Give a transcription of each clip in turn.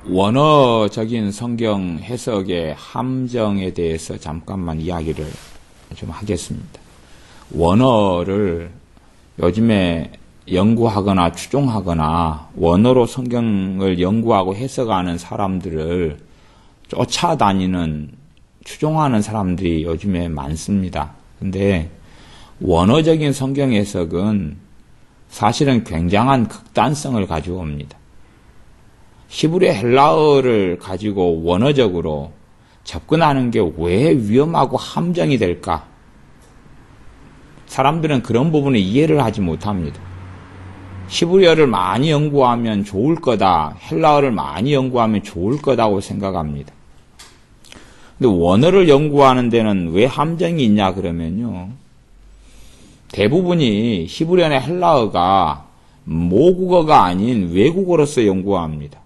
원어적인 성경 해석의 함정에 대해서 잠깐만 이야기를 좀 하겠습니다. 원어를 요즘에 연구하거나 추종하거나 원어로 성경을 연구하고 해석하는 사람들을 쫓아다니는, 추종하는 사람들이 요즘에 많습니다. 근데 원어적인 성경 해석은 사실은 굉장한 극단성을 가지고 옵니다. 히브리 헬라어를 가지고 원어적으로 접근하는 게 왜 위험하고 함정이 될까? 사람들은 그런 부분을 이해를 하지 못합니다. 히브리어를 많이 연구하면 좋을 거다, 헬라어를 많이 연구하면 좋을 거다고 생각합니다. 근데 원어를 연구하는 데는 왜 함정이 있냐 그러면요, 대부분이 히브리어나 헬라어가 모국어가 아닌 외국어로서 연구합니다.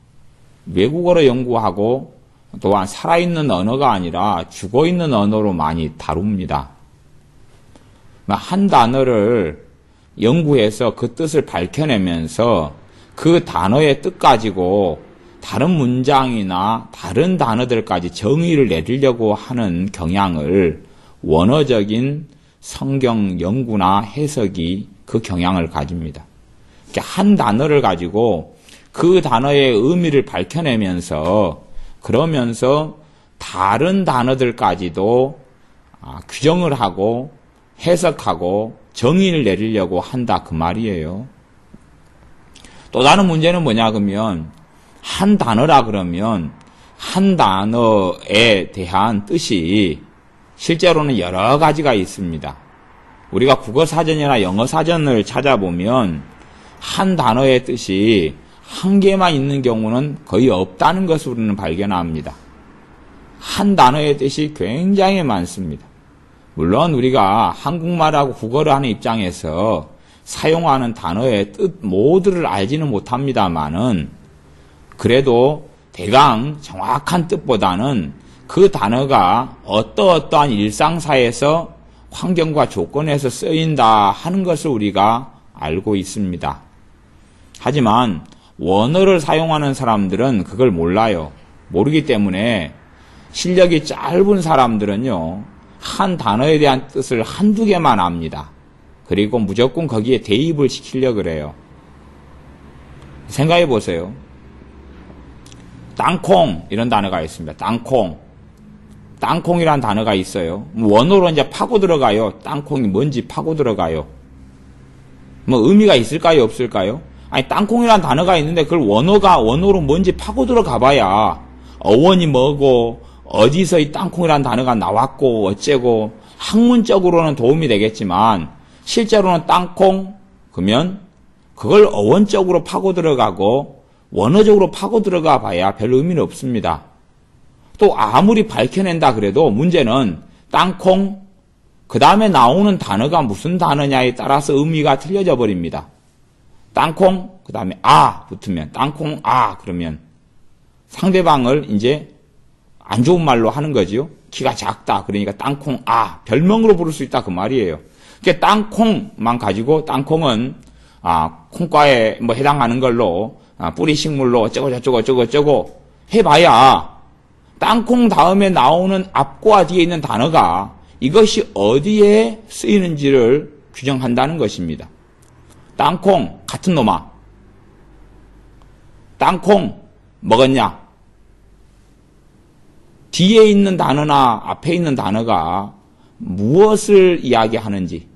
외국어로 연구하고 또한 살아있는 언어가 아니라 죽어있는 언어로 많이 다룹니다. 한 단어를 연구해서 그 뜻을 밝혀내면서 그 단어의 뜻 가지고 다른 문장이나 다른 단어들까지 정의를 내리려고 하는 경향을 원어적인 성경 연구나 해석이 그 경향을 가집니다. 한 단어를 가지고 그 단어의 의미를 밝혀내면서 그러면서 다른 단어들까지도 규정을 하고 해석하고 정의를 내리려고 한다 그 말이에요. 또 다른 문제는 뭐냐 그러면 한 단어라 그러면 한 단어에 대한 뜻이 실제로는 여러 가지가 있습니다. 우리가 국어사전이나 영어사전을 찾아보면 한 단어의 뜻이 한 개만 있는 경우는 거의 없다는 것을 우리는 발견합니다. 한 단어의 뜻이 굉장히 많습니다. 물론 우리가 한국말하고 국어를 하는 입장에서 사용하는 단어의 뜻 모두를 알지는 못합니다만은 그래도 대강 정확한 뜻보다는 그 단어가 어떠한 일상사에서 환경과 조건에서 쓰인다 하는 것을 우리가 알고 있습니다. 하지만 원어를 사용하는 사람들은 그걸 몰라요. 모르기 때문에 실력이 짧은 사람들은요, 한 단어에 대한 뜻을 한두 개만 압니다. 그리고 무조건 거기에 대입을 시키려고 그래요. 생각해 보세요. 땅콩 이런 단어가 있습니다. 땅콩. 땅콩이란 단어가 있어요. 원어로 이제 파고 들어가요. 땅콩이 뭔지 파고 들어가요. 뭐 의미가 있을까요? 없을까요? 아니, 땅콩이란 단어가 있는데 그걸 원어로 뭔지 파고 들어가 봐야 어원이 뭐고 어디서 이 땅콩이란 단어가 나왔고 어째고 학문적으로는 도움이 되겠지만 실제로는 땅콩 그러면 그걸 어원적으로 파고 들어가고 원어적으로 파고 들어가 봐야 별 의미는 없습니다. 또 아무리 밝혀낸다 그래도 문제는 땅콩 그 다음에 나오는 단어가 무슨 단어냐에 따라서 의미가 틀려져 버립니다. 땅콩 그 다음에 아 붙으면 땅콩 아 그러면 상대방을 이제 안 좋은 말로 하는 거지요. 키가 작다 그러니까 땅콩 아 별명으로 부를 수 있다 그 말이에요. 그러니까 땅콩만 가지고 땅콩은 콩과에 뭐 해당하는 걸로 뿌리 식물로 어쩌고 해봐야 땅콩 다음에 나오는 앞과 뒤에 있는 단어가 이것이 어디에 쓰이는지를 규정한다는 것입니다. 땅콩 같은 놈아. 땅콩 먹었냐? 뒤에 있는 단어나 앞에 있는 단어가 무엇을 이야기하는지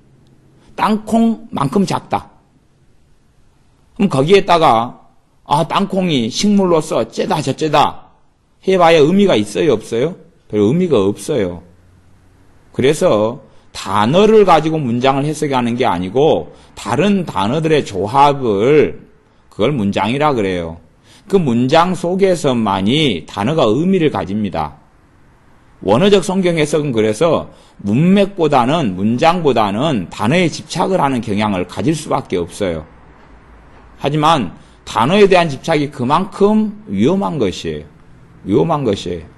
땅콩만큼 작다. 그럼 거기에다가 땅콩이 식물로서 어째다 저째다 해봐야 의미가 있어요 없어요? 별 의미가 없어요. 그래서 단어를 가지고 문장을 해석하는 게 아니고 다른 단어들의 조합을 그걸 문장이라 그래요. 그 문장 속에서만이 단어가 의미를 가집니다. 원어적 성경 해석은 그래서 문맥보다는 문장보다는 단어에 집착을 하는 경향을 가질 수밖에 없어요. 하지만 단어에 대한 집착이 그만큼 위험한 것이에요. 위험한 것이에요.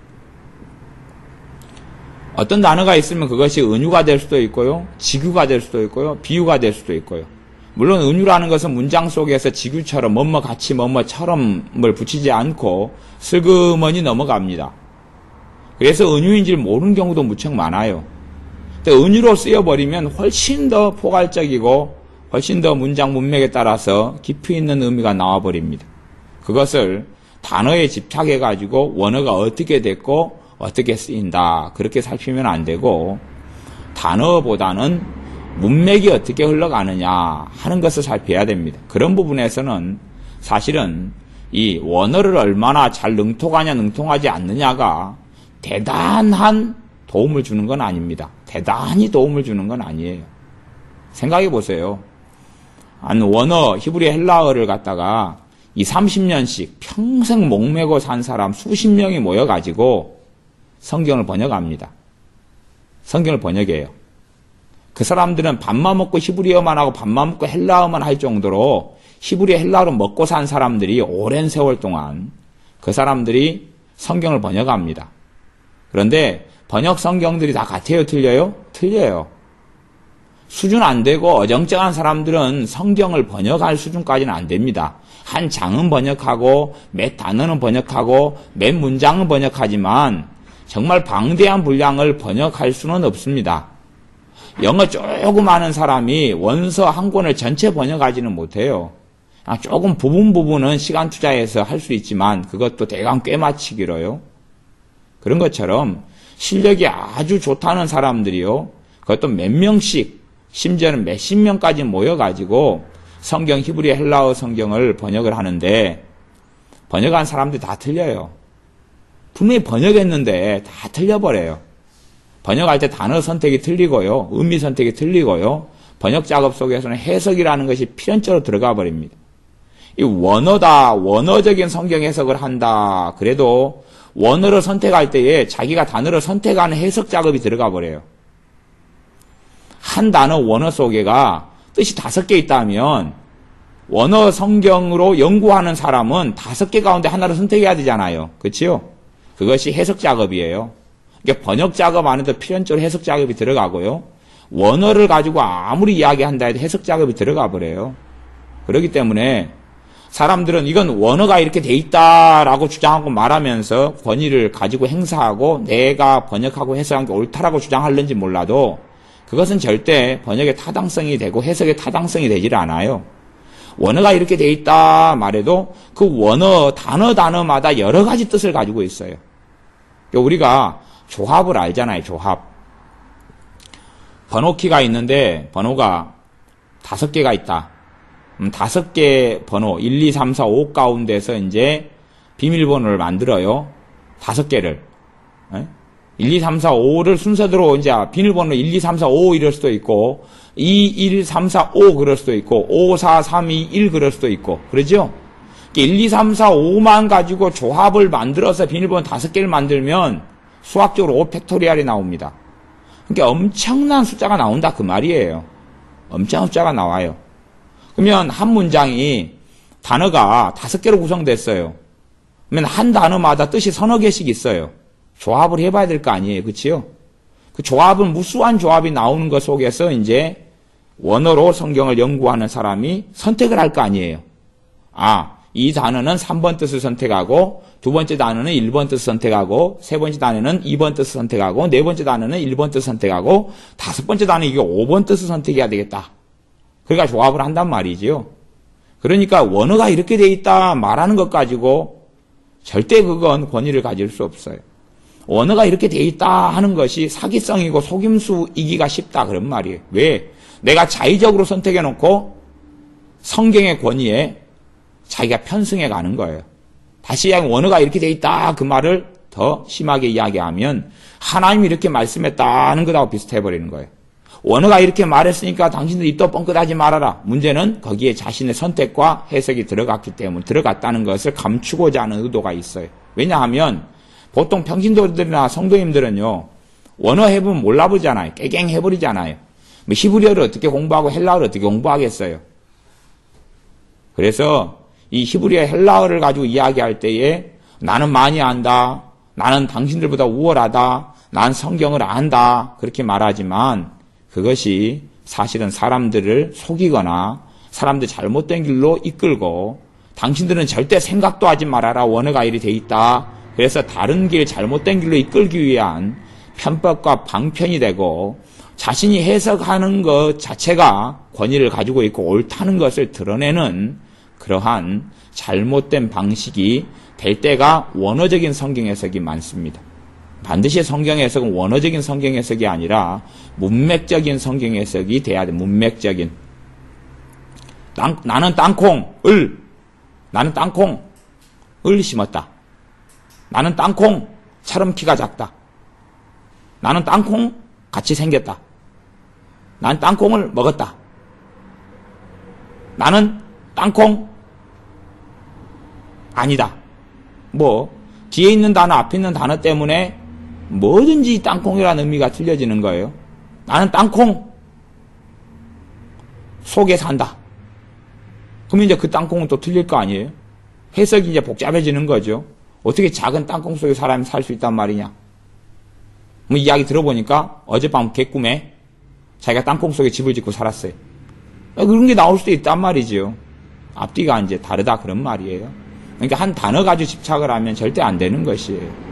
어떤 단어가 있으면 그것이 은유가 될 수도 있고요, 직유가 될 수도 있고요, 비유가 될 수도 있고요. 물론 은유라는 것은 문장 속에서 지규처럼 뭐뭐 같이 뭐뭐처럼을 붙이지 않고 슬그머니 넘어갑니다. 그래서 은유인지를 모르는 경우도 무척 많아요. 근데 은유로 쓰여버리면 훨씬 더 포괄적이고 훨씬 더 문장 문맥에 따라서 깊이 있는 의미가 나와버립니다. 그것을 단어에 집착해가지고 원어가 어떻게 됐고 어떻게 쓰인다 그렇게 살피면 안 되고 단어보다는 문맥이 어떻게 흘러가느냐 하는 것을 살펴야 됩니다. 그런 부분에서는 사실은 이 원어를 얼마나 잘 능통하냐 능통하지 않느냐가 대단한 도움을 주는 건 아닙니다. 대단히 도움을 주는 건 아니에요. 생각해 보세요. 한 원어 히브리 헬라어를 갖다가 30년씩 평생 목매고 산 사람 수십 명이 모여가지고 성경을 번역합니다. 성경을 번역해요. 그 사람들은 밥만 먹고 히브리어만 하고 밥만 먹고 헬라어만 할 정도로 히브리 헬라어로 먹고 산 사람들이 오랜 세월 동안 그 사람들이 성경을 번역합니다. 그런데 번역 성경들이 다 같아요? 틀려요? 틀려요. 수준 안 되고 어정쩡한 사람들은 성경을 번역할 수준까지는 안 됩니다. 한 장은 번역하고 몇 단어는 번역하고 몇 문장은 번역하지만 정말 방대한 분량을 번역할 수는 없습니다. 영어 조금 아는 사람이 원서 한 권을 전체 번역하지는 못해요. 조금 부분은 시간 투자해서 할 수 있지만 그것도 대강 꽤 맞추기로요. 그런 것처럼 실력이 아주 좋다는 사람들이요. 그것도 몇 명씩 심지어는 몇십 명까지 모여가지고 성경 히브리 헬라어 성경을 번역을 하는데 번역한 사람들이 다 틀려요. 분명히 번역했는데 다 틀려버려요. 번역할 때 단어 선택이 틀리고요. 의미 선택이 틀리고요. 번역 작업 속에서는 해석이라는 것이 필연적으로 들어가 버립니다. 이 원어다, 원어적인 성경 해석을 한다. 그래도 원어를 선택할 때에 자기가 단어를 선택하는 해석 작업이 들어가 버려요. 한 단어 원어 속에가 뜻이 5개 있다면 원어 성경으로 연구하는 사람은 5개 가운데 하나를 선택해야 되잖아요. 그렇지요? 그것이 해석 작업이에요. 그러니까 번역 작업 안에도 필연적으로 해석 작업이 들어가고요. 원어를 가지고 아무리 이야기한다 해도 해석 작업이 들어가 버려요. 그렇기 때문에 사람들은 이건 원어가 이렇게 돼 있다라고 주장하고 말하면서 권위를 가지고 행사하고 내가 번역하고 해석한 게 옳다라고 주장하는지 몰라도 그것은 절대 번역의 타당성이 되고 해석의 타당성이 되질 않아요. 원어가 이렇게 돼 있다 말해도 그 원어 단어마다 여러 가지 뜻을 가지고 있어요. 그러니까 우리가 조합을 알잖아요. 조합. 번호키가 있는데 번호가 5개가 있다. 5개 번호 1, 2, 3, 4, 5 가운데서 이제 비밀번호를 만들어요. 5개를. 1, 2, 3, 4, 5를 순서대로 이제 비밀번호 1, 2, 3, 4, 5 이럴 수도 있고 2, 1, 3, 4, 5 그럴 수도 있고 5, 4, 3, 2, 1 그럴 수도 있고 그러죠? 1, 2, 3, 4, 5만 가지고 조합을 만들어서 비밀번호 5개를 만들면 수학적으로 5 팩토리얼이 나옵니다. 그러니까 엄청난 숫자가 나온다 그 말이에요. 엄청난 숫자가 나와요. 그러면 한 문장이 단어가 5개로 구성됐어요. 그러면 한 단어마다 뜻이 서너 개씩 있어요. 조합을 해봐야 될 거 아니에요. 그치요? 그 조합은 무수한 조합이 나오는 것 속에서 이제 원어로 성경을 연구하는 사람이 선택을 할 거 아니에요. 이 단어는 3번 뜻을 선택하고 두 번째 단어는 1번 뜻을 선택하고 세 번째 단어는 2번 뜻을 선택하고 네 번째 단어는 1번 뜻을 선택하고 다섯 번째 단어는 이게 5번 뜻을 선택해야 되겠다. 그러니까 조합을 한단 말이지요. 그러니까 원어가 이렇게 돼 있다 말하는 것 가지고 절대 그건 권위를 가질 수 없어요. 원어가 이렇게 돼 있다 하는 것이 사기성이고 속임수이기가 쉽다 그런 말이에요. 왜? 내가 자의적으로 선택해 놓고 성경의 권위에 자기가 편승해 가는 거예요. 다시 이야기 원어가 이렇게 돼 있다 그 말을 더 심하게 이야기하면 하나님이 이렇게 말씀했다는 것하고 비슷해 버리는 거예요. 원어가 이렇게 말했으니까 당신들 입도 뻥끗하지 말아라. 문제는 거기에 자신의 선택과 해석이 들어갔기 때문에 들어갔다는 것을 감추고자 하는 의도가 있어요. 왜냐하면 보통 평신도들이나 성도님들은요 원어 해보면 몰라보잖아요. 깨갱 해버리잖아요. 뭐 히브리어를 어떻게 공부하고 헬라어를 어떻게 공부하겠어요. 그래서 이 히브리어 헬라어를 가지고 이야기할 때에 나는 많이 안다. 나는 당신들보다 우월하다. 난 성경을 안다. 그렇게 말하지만 그것이 사실은 사람들을 속이거나 사람들 잘못된 길로 이끌고 당신들은 절대 생각도 하지 말아라. 원어가 이리 돼 있다. 그래서 다른 길, 잘못된 길로 이끌기 위한 편법과 방편이 되고 자신이 해석하는 것 자체가 권위를 가지고 있고 옳다는 것을 드러내는 그러한 잘못된 방식이 될 때가 원어적인 성경 해석이 많습니다. 반드시 성경 해석은 원어적인 성경 해석이 아니라 문맥적인 성경 해석이 돼야 돼. 문맥적인. 나는 땅콩을 심었다. 나는 땅콩처럼 키가 작다. 나는 땅콩 같이 생겼다. 난 땅콩을 먹었다. 나는 땅콩 아니다. 뭐 뒤에 있는 단어, 앞에 있는 단어 때문에 뭐든지 땅콩이라는 의미가 틀려지는 거예요. 나는 땅콩 속에 산다. 그러면 이제 그 땅콩은 또 틀릴 거 아니에요? 해석이 이제 복잡해지는 거죠. 어떻게 작은 땅콩 속에 사람이 살 수 있단 말이냐? 뭐 이야기 들어보니까 어젯밤 개꿈에 자기가 땅콩 속에 집을 짓고 살았어요. 그런 게 나올 수도 있단 말이죠. 앞뒤가 이제 다르다 그런 말이에요. 그러니까 한 단어 가지고 집착을 하면 절대 안 되는 것이에요.